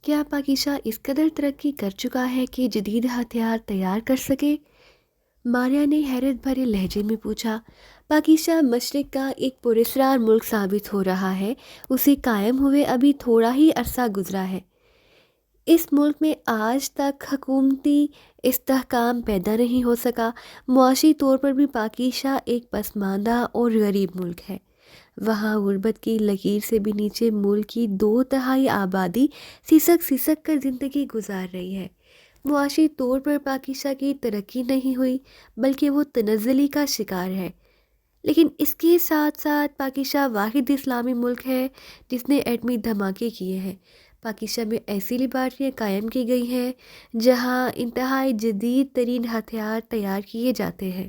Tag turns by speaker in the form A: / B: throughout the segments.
A: کیا پاکیزہ اس قدر ترقی کر چکا ہے کہ جدید ہتھیار تیار کر سکے؟ ماریا نے حیرت بھرے لہجے میں پوچھا۔ پاکیزہ مشرق کا ایک پراسرار ملک ثابت ہو رہا ہے۔ اسے قائم ہوئے ابھی تھوڑا ہی عرصہ گزرا ہے۔ اس ملک میں آج تک حکومتی استحکام پیدا نہیں ہو سکا۔ معاشی طور پر بھی پاکیزہ ایک پسماندہ اور غریب ملک ہے۔ وہاں غربت کی لکیر سے بھی نیچے ملک کی 2/3 آبادی سسک سسک کر زندگی گزار رہی ہے۔ معاشی طور پر پاکیزہ کی ترقی نہیں ہوئی بلکہ وہ تنزلی کا شکار ہے۔ لیکن اس کے ساتھ ساتھ پاکیزہ واحد اسلامی ملک ہے جس نے ایٹمی دھماکے کیے ہیں۔ پاکیزہ میں ایسی لیبارٹریاں قائم کی گئی ہیں جہاں انتہائی جدید ترین ہتھیار تیار کیے جاتے ہیں۔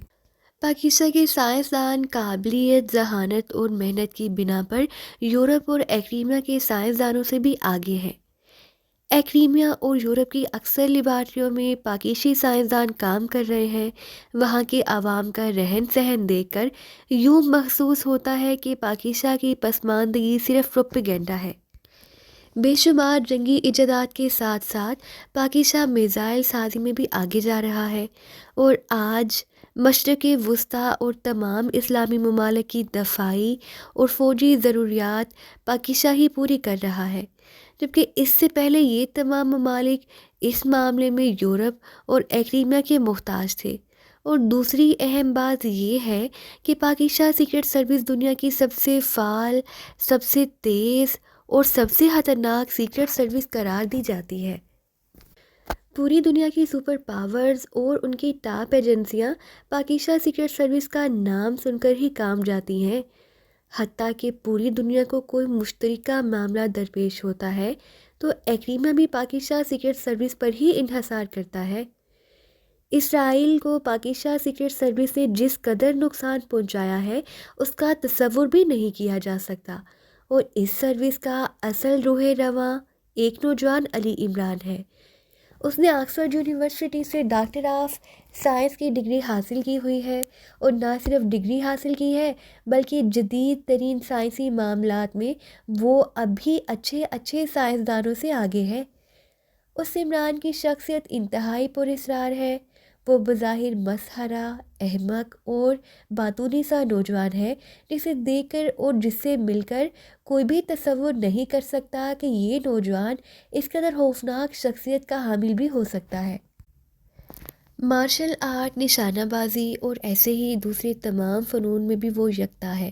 A: پاکیزہ کے سائنسدان قابلیت، ذہانت اور محنت کی بنا پر یورپ اور ایکریمیا کے سائنسدانوں سے بھی آگے ہیں۔ ایکریمیا اور یورپ کی اکثر لیبارٹریوں میں پاکیزی سائنسدان کام کر رہے ہیں۔ وہاں کے عوام کا رہن سہن دیکھ کر یوں محسوس ہوتا ہے کہ پاکیزہ کی پسماندگی صرف پروپیگنڈا ہے۔ بے شمار جنگی ایجادات کے ساتھ ساتھ پاکیزہ میزائل سازی میں بھی آگے جا رہا ہے، اور آج مشرق وسطیٰ اور تمام اسلامی ممالک کی دفاعی اور فوجی ضروریات پاکیزہ ہی پوری کر رہا ہے، جبکہ اس سے پہلے یہ تمام ممالک اس معاملے میں یورپ اور ایکریمیا کے محتاج تھے۔ اور دوسری اہم بات یہ ہے کہ پاکیزہ سیکرٹ سروس دنیا کی سب سے فعال، سب سے تیز اور سب سے خطرناک سیکرٹ سروس قرار دی جاتی ہے۔ پوری دنیا کی سپر پاورز اور ان کی ٹاپ ایجنسیاں پاکیزہ سیکرٹ سروس کا نام سن کر ہی کانپ جاتی ہیں۔ حتیٰ کہ پوری دنیا کو کوئی مشترکہ معاملہ درپیش ہوتا ہے تو ایکریمیا بھی پاکیزہ سیکرٹ سروس پر ہی انحصار کرتا ہے۔ اسرائیل کو پاکیزہ سیکرٹ سروس نے جس قدر نقصان پہنچایا ہے اس کا تصور بھی نہیں کیا جا سکتا، اور اس سروس کا اصل روح رواں ایک نوجوان علی عمران ہے۔ اس نے آکسفورڈ یونیورسٹی سے ڈاکٹر آف سائنس کی ڈگری حاصل کی ہوئی ہے، اور نہ صرف ڈگری حاصل کی ہے بلکہ جدید ترین سائنسی معاملات میں وہ اب بھی اچھے سائنسدانوں سے آگے ہے۔ اس عمران کی شخصیت انتہائی پراسرار ہے۔ وہ بظاہر مسخرہ، احمق اور باطونی سا نوجوان ہے جسے دیکھ کر اور جس سے مل کر کوئی بھی تصور نہیں کر سکتا کہ یہ نوجوان اس قدر خوفناک شخصیت کا حامل بھی ہو سکتا ہے۔ مارشل آرٹ، نشانہ بازی اور ایسے ہی دوسرے تمام فنون میں بھی وہ یکتا ہے۔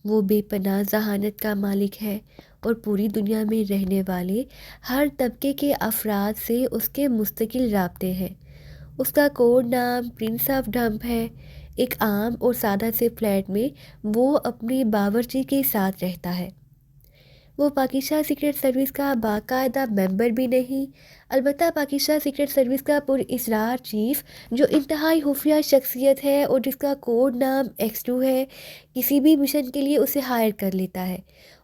A: وہ بے پناہ ذہانت کا مالک ہے اور پوری دنیا میں رہنے والے ہر طبقے کے افراد سے اس کے مستقل رابطے ہیں۔ اس کا کوڈ نام پرنس آف ڈمپ ہے۔ ایک عام اور سادہ سے فلیٹ میں وہ اپنے باورچی کے ساتھ رہتا ہے۔ وہ پاکیزہ سیکرٹ سروس کا باقاعدہ ممبر بھی نہیں، البتہ پاکیزہ سیکرٹ سروس کا پراسرار چیف جو انتہائی خفیہ شخصیت ہے اور جس کا کوڈ نام X2 ہے، کسی بھی مشن کے لیے اسے ہائر کر لیتا ہے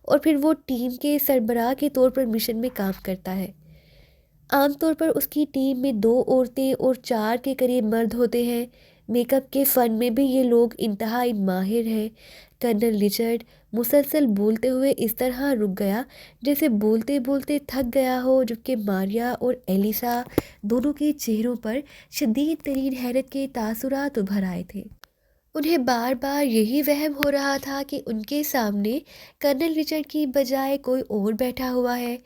A: اور پھر وہ ٹیم کے سربراہ کے طور پر مشن میں کام کرتا ہے۔ عام طور پر اس کی ٹیم میں 2 عورتیں اور 4 کے قریب مرد ہوتے ہیں۔ میک اپ کے فن میں بھی یہ لوگ انتہائی ماہر ہیں۔ کرنل رچرڈ مسلسل بولتے ہوئے اس طرح رک گیا جیسے بولتے بولتے تھک گیا ہو، جبکہ ماریا اور ایلیسا دونوں کے چہروں پر شدید ترین حیرت کے تاثرات ابھر آئے تھے۔ انہیں بار بار یہی وہم ہو رہا تھا کہ ان کے سامنے کرنل رچرڈ کی بجائے کوئی اور بیٹھا ہوا ہے،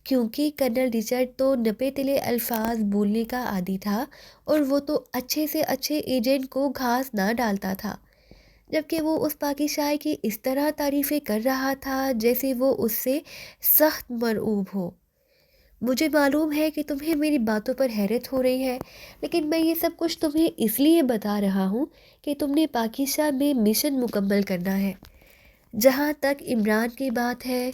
A: کیونکہ کرنل رچرڈ تو نپے تلے الفاظ بولنے کا عادی تھا اور وہ تو اچھے سے اچھے ایجنٹ کو گھاس نہ ڈالتا تھا، جبکہ وہ اس پاکیزائی کی اس طرح تعریفیں کر رہا تھا جیسے وہ اس سے سخت مرعوب ہو۔ مجھے معلوم ہے کہ تمہیں میری باتوں پر حیرت ہو رہی ہے، لیکن میں یہ سب کچھ تمہیں اس لیے بتا رہا ہوں کہ تم نے پاکیزہ میں مشن مکمل کرنا ہے۔ جہاں تک عمران کی بات ہے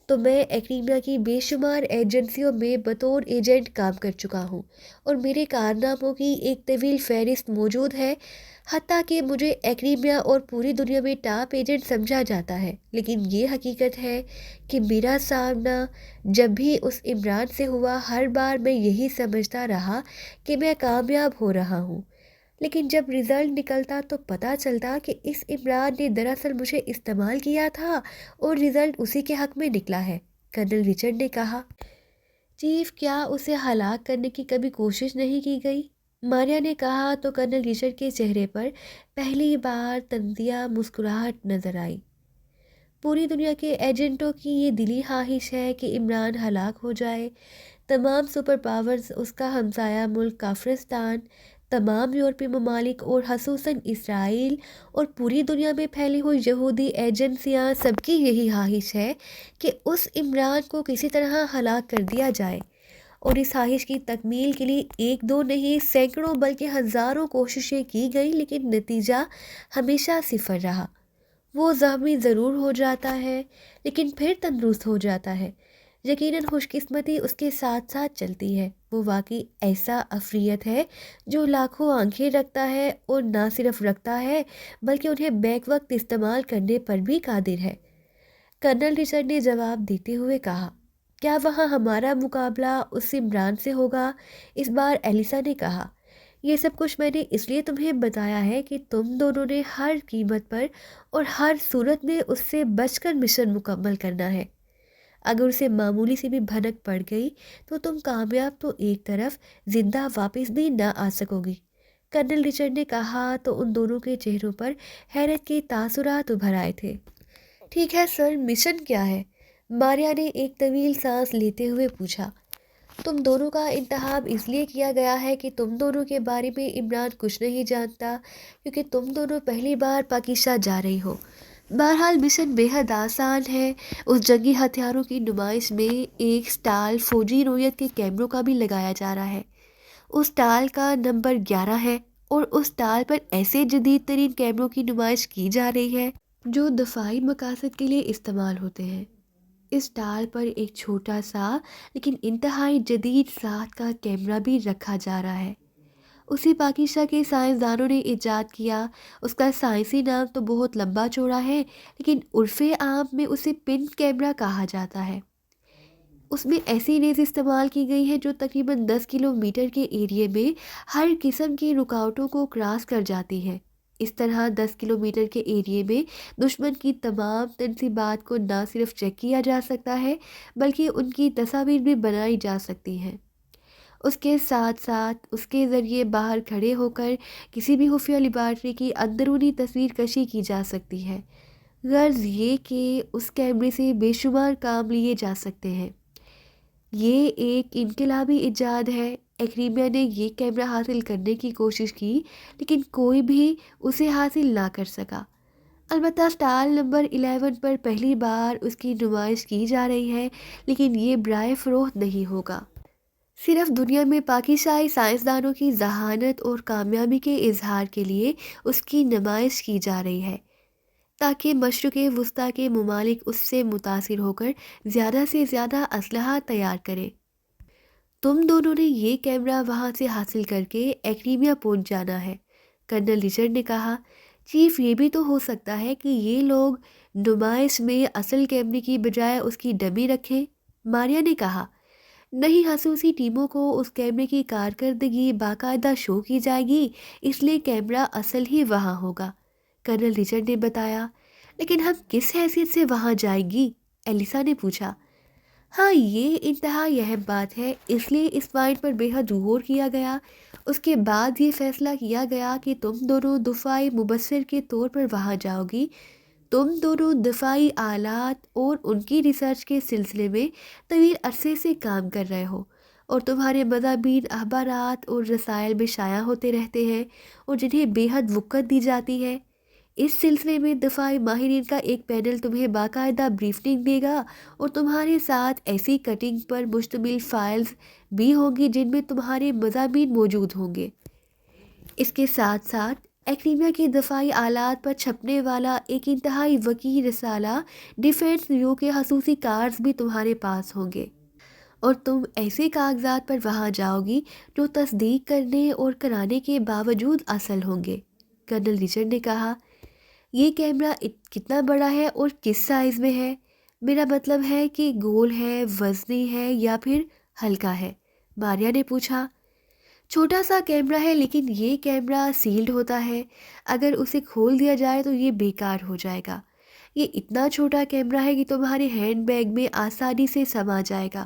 A: تو میں ایکریمیا کی بے شمار ایجنسیوں میں بطور ایجنٹ کام کر چکا ہوں اور میرے کارناموں کی ایک طویل فہرست موجود ہے۔ حتیٰ کہ مجھے ایکریمیا اور پوری دنیا میں ٹاپ ایجنٹ سمجھا جاتا ہے، لیکن یہ حقیقت ہے کہ میرا سامنا جب بھی اس عمران سے ہوا ہر بار میں یہی سمجھتا رہا کہ میں کامیاب ہو رہا ہوں، لیکن جب رزلٹ نکلتا تو پتہ چلتا کہ اس عمران نے دراصل مجھے استعمال کیا تھا اور رزلٹ اسی کے حق میں نکلا ہے، کرنل رچرڈ نے کہا۔ چیف، کیا اسے ہلاک کرنے کی کبھی کوشش نہیں کی گئی؟ ماریا نے کہا تو کرنل رچرڈ کے چہرے پر پہلی بار تنزیہ مسکراہٹ نظر آئی۔ پوری دنیا کے ایجنٹوں کی یہ دلی خواہش ہے کہ عمران ہلاک ہو جائے۔ تمام سپر پاورز، اس کا ہمسایہ ملک کافرستان، تمام یورپی ممالک اور خصوصاً اسرائیل اور پوری دنیا میں پھیلی ہوئی یہودی ایجنسیاں، سب کی یہی خواہش ہے کہ اس عمران کو کسی طرح ہلاک کر دیا جائے، اور اس خواہش کی تکمیل کے لیے ایک دو نہیں سینکڑوں بلکہ ہزاروں کوششیں کی گئی، لیکن نتیجہ ہمیشہ صفر رہا۔ وہ زخمی ضرور ہو جاتا ہے لیکن پھر تندرست ہو جاتا ہے۔ یقیناً خوش قسمتی اس کے ساتھ ساتھ چلتی ہے۔ وہ واقعی ایسا عفریت ہے جو لاکھوں آنکھیں رکھتا ہے، اور نہ صرف رکھتا ہے بلکہ انہیں بیک وقت استعمال کرنے پر بھی قادر ہے۔ کرنل رچرڈ نے جواب دیتے ہوئے کہا، کیا وہاں ہمارا مقابلہ اس عمران سے ہوگا؟ اس بار ایلیسا نے کہا، یہ سب کچھ میں نے اس لیے تمہیں بتایا ہے کہ تم دونوں نے ہر قیمت پر اور ہر صورت میں اس سے بچ کر مشن مکمل کرنا ہے۔ اگر اسے معمولی سی بھی بھنک پڑ گئی تو تم کامیاب تو ایک طرف، زندہ واپس بھی نہ آ سکو گی۔ کرنل رچرڈ نے کہا تو ان دونوں کے چہروں پر حیرت کے تاثرات ابھر آئے تھے۔ ٹھیک ہے سر، مشن کیا ہے؟ ماریا نے ایک طویل سانس لیتے ہوئے پوچھا۔ تم دونوں کا انتخاب اس لیے کیا گیا ہے کہ تم دونوں کے بارے میں عمران کچھ نہیں جانتا، کیونکہ تم دونوں پہلی بار پاکستان جا رہی ہو۔ بہرحال مشن بے حد آسان ہے۔ اس جنگی ہتھیاروں کی نمائش میں ایک سٹال فوجی نوعیت کے کیمروں کا بھی لگایا جا رہا ہے۔ اس سٹال کا نمبر 11 ہے، اور اس سٹال پر ایسے جدید ترین کیمروں کی نمائش کی جا رہی ہے جو دفاعی مقاصد کے لیے استعمال ہوتے ہیں۔ اس سٹال پر ایک چھوٹا سا لیکن انتہائی جدید ساخت کا کیمرہ بھی رکھا جا رہا ہے۔ اسے پاکستان کے سائنسدانوں نے ایجاد کیا۔ اس کا سائنسی نام تو بہت لمبا چوڑا ہے، لیکن عرف عام میں اسے پن کیمرہ کہا جاتا ہے۔ اس میں ایسی لیز استعمال کی گئی ہے جو تقریباً 10 کلومیٹر کے ایریے میں ہر قسم کی رکاوٹوں کو کراس کر جاتی ہے۔ اس طرح 10 کلومیٹر کے ایریے میں دشمن کی تمام تنصیبات کو نہ صرف چیک کیا جا سکتا ہے بلکہ ان کی تصاویر بھی بنائی جا سکتی ہیں۔ اس کے ساتھ ساتھ اس کے ذریعے باہر کھڑے ہو کر کسی بھی خفیہ لیبارٹری کی اندرونی تصویر کشی کی جا سکتی ہے۔ غرض یہ کہ اس کیمرے سے بے شمار کام لیے جا سکتے ہیں۔ یہ ایک انقلابی ایجاد ہے۔ ایکریمیا نے یہ کیمرہ حاصل کرنے کی کوشش کی لیکن کوئی بھی اسے حاصل نہ کر سکا۔ البتہ سٹال نمبر 11 پر پہلی بار اس کی نمائش کی جا رہی ہے، لیکن یہ برائے فروخت نہیں ہوگا۔ صرف دنیا میں پاکستانی سائنسدانوں کی ذہانت اور کامیابی کے اظہار کے لیے اس کی نمائش کی جا رہی ہے، تاکہ مشرق وسطیٰ کے ممالک اس سے متاثر ہو کر زیادہ سے زیادہ اسلحہ تیار کریں۔ تم دونوں نے یہ کیمرہ وہاں سے حاصل کر کے ایکریمیا پہنچ جانا ہے۔ کرنل رچرڈ نے کہا، چیف، یہ بھی تو ہو سکتا ہے کہ یہ لوگ نمائش میں اصل کیمرے کی بجائے اس کی ڈمی رکھیں۔ ماریا نے کہا، نہیں، خصوصی ٹیموں کو اس کیمرے کی کارکردگی باقاعدہ شو کی جائے گی، اس لیے کیمرہ اصل ہی وہاں ہوگا۔ کرنل رچرڈ نے بتایا، لیکن ہم کس حیثیت سے وہاں جائیں گی؟ ایلیسا نے پوچھا۔ ہاں، یہ انتہائی اہم بات ہے، اس لیے اس پوائنٹ پر بے حد غور کیا گیا۔ اس کے بعد یہ فیصلہ کیا گیا کہ تم دونوں دفاعی مبصر کے طور پر وہاں جاؤ گی۔ تم دونوں دفاعی آلات اور ان کی ریسرچ کے سلسلے میں طویل عرصے سے کام کر رہے ہو، اور تمہارے مضامین اخبارات اور رسائل میں شائع ہوتے رہتے ہیں اور جنہیں بے حد وقت دی جاتی ہے۔ اس سلسلے میں دفاعی ماہرین کا ایک پینل تمہیں باقاعدہ بریفنگ دے گا، اور تمہارے ساتھ ایسی کٹنگ پر مشتمل فائلز بھی ہوں گی جن میں تمہارے مضامین موجود ہوں گے۔ اس کے ساتھ ساتھ ایکریمیا کے دفاعی آلات پر چھپنے والا ایک انتہائی وسیع رسالہ ڈیفینس ریو کے خصوصی کارڈز بھی تمہارے پاس ہوں گے، اور تم ایسے کاغذات پر وہاں جاؤ گی جو تصدیق کرنے اور کرانے کے باوجود اصل ہوں گے۔ کرنل رچرڈ نے کہا، یہ کیمرہ کتنا بڑا ہے اور کس سائز میں ہے؟ میرا مطلب ہے کہ گول ہے، وزنی ہے یا پھر ہلکا ہے؟ ماریا نے پوچھا۔ چھوٹا سا کیمرہ ہے، لیکن یہ کیمرہ سیلڈ ہوتا ہے۔ اگر اسے کھول دیا جائے تو یہ بیکار ہو جائے گا۔ یہ اتنا چھوٹا کیمرہ ہے کہ تمہارے ہینڈ بیگ میں آسانی سے سما جائے گا۔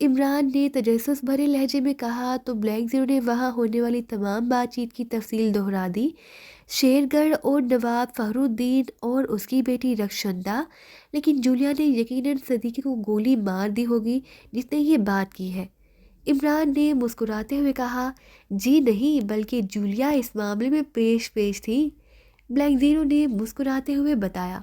A: عمران نے تجسس بھرے لہجے میں کہا تو بلیک زیرو نے وہاں ہونے والی تمام بات چیت کی تفصیل دہرا دی۔ شیرگڑھ اور نواب فخر الدین اور اس کی بیٹی رخشندہ، لیکن جولیا نے یقیناً صدیقی کو گولی مار دی ہوگی جس نے یہ بات کی ہے۔ عمران نے مسکراتے ہوئے کہا، جی نہیں، بلکہ جولیا اس معاملے میں پیش تھی۔ بلیک زیرو نے مسکراتے ہوئے بتایا،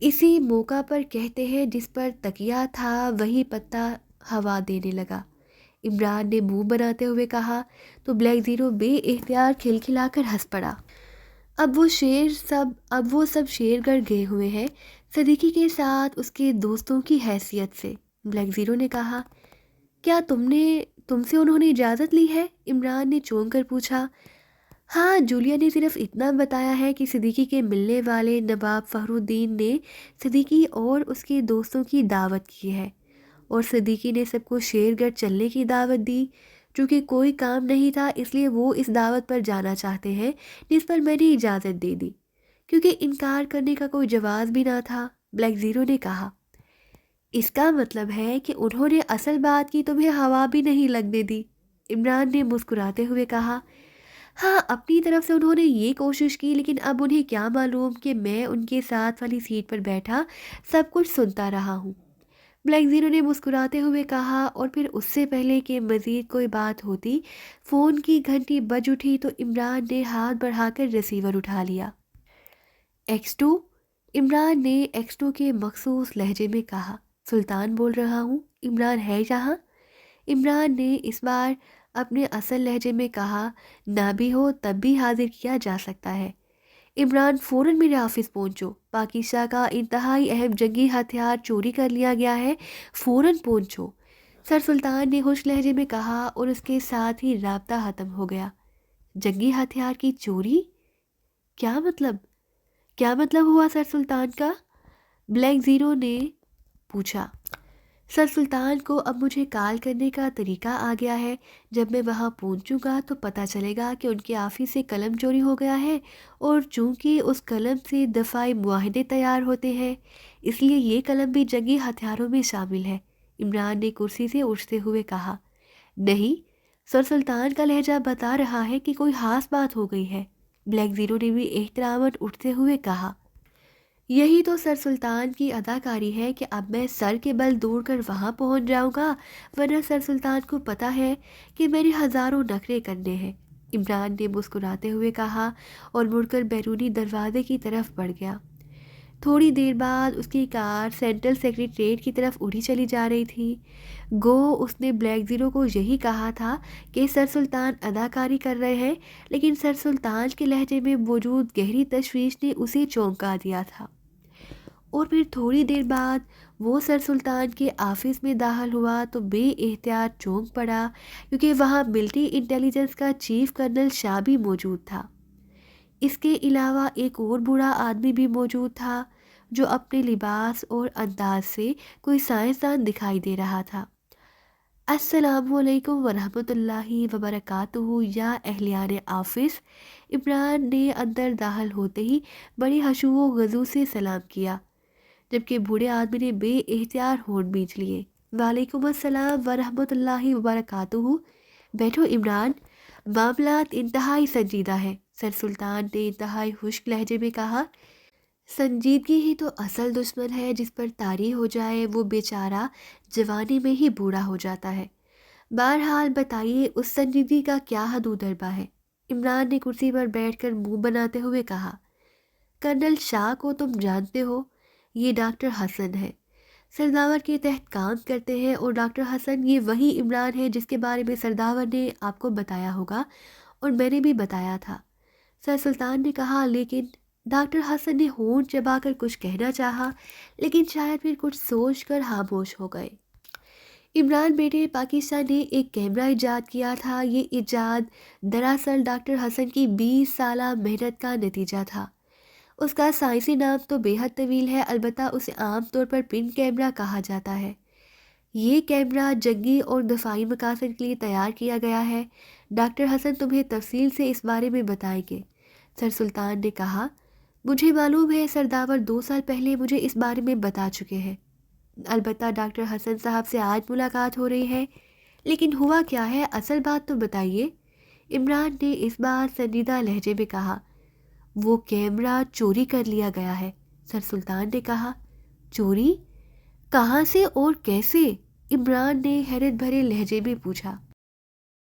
A: اسی موقع پر کہتے ہیں جس پر تکیہ تھا وہی پتا ہوا دینے لگا۔ عمران نے منہ بناتے ہوئے کہا تو بلیک زیرو بے اختیار کھلکھلا کر ہنس پڑا۔ اب وہ سب شیرگڑھ گئے ہوئے ہیں، صدیقی کے ساتھ اس کے دوستوں کی حیثیت سے۔ بلیک زیرو نے کہا، کیا تم سے انہوں نے اجازت لی ہے؟ عمران نے چونک کر پوچھا۔ ہاں، جولیا نے صرف اتنا بتایا ہے کہ صدیقی کے ملنے والے نواب فخر الدین نے صدیقی اور اس کے دوستوں کی دعوت کی ہے، اور صدیقی نے سب کو شیرگڑھ چلنے کی دعوت دی۔ چونکہ کوئی کام نہیں تھا اس لیے وہ اس دعوت پر جانا چاہتے ہیں جس پر میں نے اجازت دے دی، کیونکہ انکار کرنے کا کوئی جواز بھی نہ تھا۔ بلیک زیرو نے کہا، اس کا مطلب ہے کہ انہوں نے اصل بات کی تمہیں ہوا بھی نہیں لگنے دی۔ عمران نے مسکراتے ہوئے کہا، ہاں، اپنی طرف سے انہوں نے یہ کوشش کی، لیکن اب انہیں کیا معلوم کہ میں ان کے ساتھ والی سیٹ پر بیٹھا سب کچھ سنتا رہا ہوں۔ بلیک زیرو نے مسکراتے ہوئے کہا، اور پھر اس سے پہلے کہ مزید کوئی بات ہوتی فون کی گھنٹی بج اٹھی تو عمران نے ہاتھ بڑھا کر ریسیور اٹھا لیا۔ X2؟ عمران نے X2 کے مخصوص لہجے میں کہا۔ سلطان بول رہا ہوں، عمران ہے یہاں؟ عمران نے اس بار اپنے اصل لہجے میں کہا، نہ بھی ہو تب بھی حاضر کیا جا سکتا ہے۔ عمران، فوراً میرے آفس پہنچو، پاکستان کا انتہائی اہم جنگی ہتھیار چوری کر لیا گیا ہے، فوراً پہنچو، سر سلطان نے خوش لہجے میں کہا، اور اس کے ساتھ ہی رابطہ ختم ہو گیا۔ جنگی ہتھیار کی چوری؟ کیا مطلب ہوا سر سلطان کا؟ بلیک زیرو نے پوچھا۔ سر سلطان کو اب مجھے کال کرنے کا طریقہ آ گیا ہے، جب میں وہاں پہنچوں گا تو پتہ چلے گا کہ ان کے آفس سے قلم چوری ہو گیا ہے، اور چونکہ اس قلم سے دفاعی معاہدے تیار ہوتے ہیں اس لیے یہ قلم بھی جنگی ہتھیاروں میں شامل ہے۔ عمران نے کرسی سے اٹھتے ہوئے کہا، نہیں، سر سلطان کا لہجہ بتا رہا ہے کہ کوئی خاص بات ہو گئی ہے۔ بلیک زیرو نے بھی احتراماً اٹھتے ہوئے کہا، یہی تو سر سلطان کی اداکاری ہے کہ اب میں سر کے بل دوڑ کر وہاں پہنچ جاؤں گا، ورنہ سر سلطان کو پتہ ہے کہ میرے ہزاروں نخرے کرنے ہیں۔ عمران نے مسکراتے ہوئے کہا اور مڑ کر بیرونی دروازے کی طرف بڑھ گیا۔ تھوڑی دیر بعد اس کی کار سینٹرل سیکریٹریٹ کی طرف اڑی چلی جا رہی تھی۔ گو اس نے بلیک زیرو کو یہی کہا تھا کہ سر سلطان اداکاری کر رہے ہیں، لیکن سر سلطان کے لہجے میں موجود گہری تشویش نے اسے چونکا دیا تھا۔ اور پھر تھوڑی دیر بعد وہ سر سلطان کے آفس میں داخل ہوا تو بے احتیاط چونک پڑا، کیونکہ وہاں ملٹری انٹیلیجنس کا چیف کرنل شاہ بھی موجود تھا۔ اس کے علاوہ ایک اور بوڑھا آدمی بھی موجود تھا جو اپنے لباس اور انداز سے کوئی سائنسدان دکھائی دے رہا تھا۔ السلام علیکم ورحمۃ اللہ وبرکاتہ یا اہلیان آفس، عمران نے اندر داخل ہوتے ہی بڑی خشوع و خضوع سے سلام کیا، جبکہ بوڑھے آدمی نے بے اختیار ہونٹ بھینچ لیے۔ وعلیکم السلام ورحمۃ اللہ وبرکاتہ، بیٹھو عمران، معاملات انتہائی سنجیدہ ہے، سر سلطان نے انتہائی خشک لہجے میں کہا۔ سنجیدگی ہی تو اصل دشمن ہے، جس پر طاری ہو جائے وہ بیچارہ جوانی میں ہی بوڑھا ہو جاتا ہے۔ بہرحال بتائیے اس سنجیدگی کا کیا حد و دربہ ہے؟ عمران نے کرسی پر بیٹھ کر منہ بناتے ہوئے کہا، کرنل شاہ کو تم جانتے ہو، یہ ڈاکٹر حسن ہے، سرداور کے تحت کام کرتے ہیں، اور ڈاکٹر حسن یہ وہی عمران ہے جس کے بارے میں سرداور نے آپ کو بتایا ہوگا اور میں نے بھی بتایا تھا، سر سلطان نے کہا۔ لیکن ڈاکٹر حسن نے ہونٹ چبا کر کچھ کہنا چاہا، لیکن شاید پھر کچھ سوچ کر خاموش ہو گئے۔ عمران بیٹے، پاکستان نے ایک کیمرہ ایجاد کیا تھا۔ یہ ایجاد دراصل ڈاکٹر حسن کی 20 سالہ محنت کا نتیجہ تھا۔ اس کا سائنسی نام تو بے حد طویل ہے، البتہ اسے عام طور پر پن کیمرہ کہا جاتا ہے۔ یہ کیمرہ جنگی اور دفاعی مقاصد کے لیے تیار کیا گیا ہے۔ ڈاکٹر حسن تمہیں تفصیل سے اس بارے میں بتائیں گے، سر سلطان نے کہا۔ مجھے معلوم ہے، سرداور 2 سال پہلے مجھے اس بارے میں بتا چکے ہیں۔ البتہ ڈاکٹر حسن صاحب سے آج ملاقات ہو رہی ہے، لیکن ہوا کیا ہے، اصل بات تو بتائیے۔ عمران نے اس بار سنجیدہ لہجے میں کہا۔ وہ کیمرہ چوری کر لیا گیا ہے، سر سلطان نے کہا۔ چوری؟ کہاں سے اور کیسے؟ عمران نے حیرت بھرے لہجے میں پوچھا۔